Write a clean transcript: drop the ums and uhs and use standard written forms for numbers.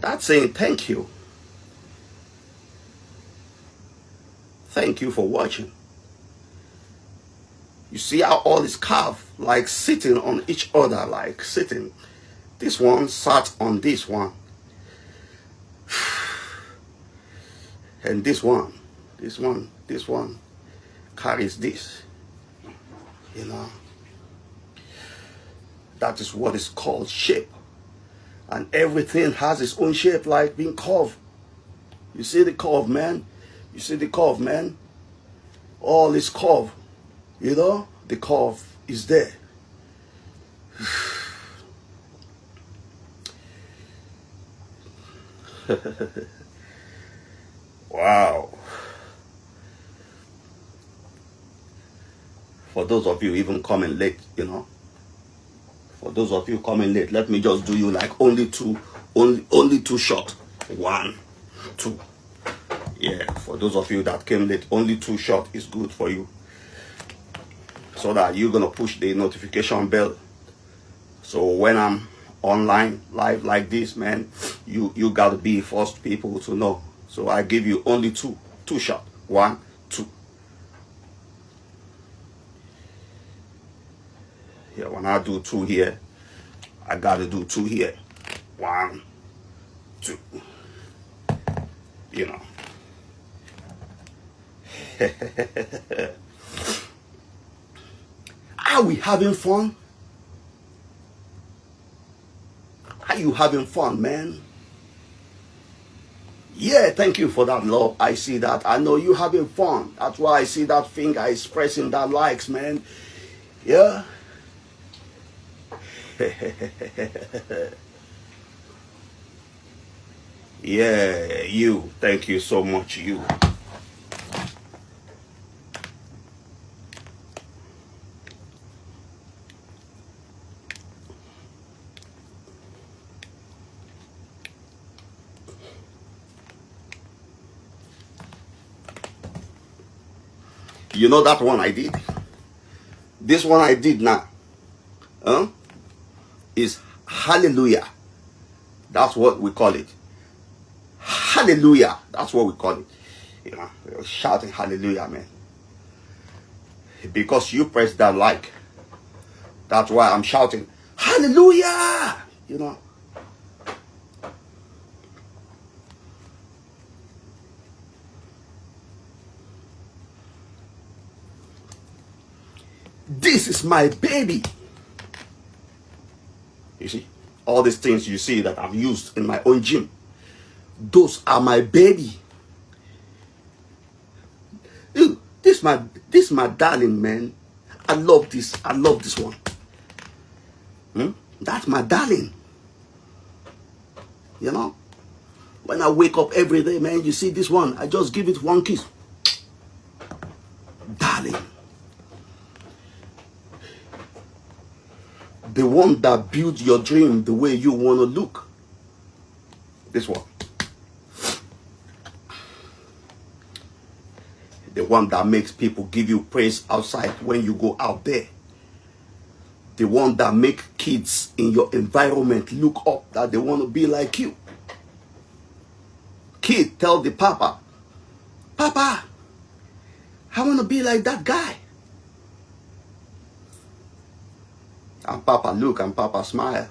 That's saying thank you. Thank you for watching. You see how all is carved, like sitting on each other, like sitting. This one sat on this one. And this one carries this. You know. That is what is called shape. And everything has its own shape, like being curved. You see the curve, man? You see the curve, man? All is curve. You know? The curve is there. Wow. For those of you even coming late, you know. For those of you coming late, let me just do you like only two shots. 1, 2. Yeah, for those of you that came late, only 2 shots is good for you. So that you're gonna push the notification bell. So when I'm online live like this, man, you gotta be first people to know. So I give you only two shots. 1, 2. Yeah, when I do 2 here, I gotta do 2 here. 1, 2. You know. Are we having fun? Are you having fun, man? Yeah, thank you for that, love. I see that. I know you having fun. That's why I see that finger expressing that likes, man. Yeah. Yeah, you. Thank you so much, you. You know that one I did? This one I did now. Is hallelujah. That's what we call it. Hallelujah. That's what we call it. You know, we're shouting hallelujah, man. Because you press that like. That's why I'm shouting hallelujah. You know. This is my baby. You see, all these things you see that I've used in my own gym, those are my baby. Ew, this my darling, man. I love this. I love this one. That's my darling. You know, when I wake up every day, man, you see this one, I just give it one kiss. Darling. The one that builds your dream the way you want to look. This one. The one that makes people give you praise outside when you go out there. The one that makes kids in your environment look up that they want to be like you. Kid, tell the papa, Papa, I want to be like that guy. And Papa look and Papa smile.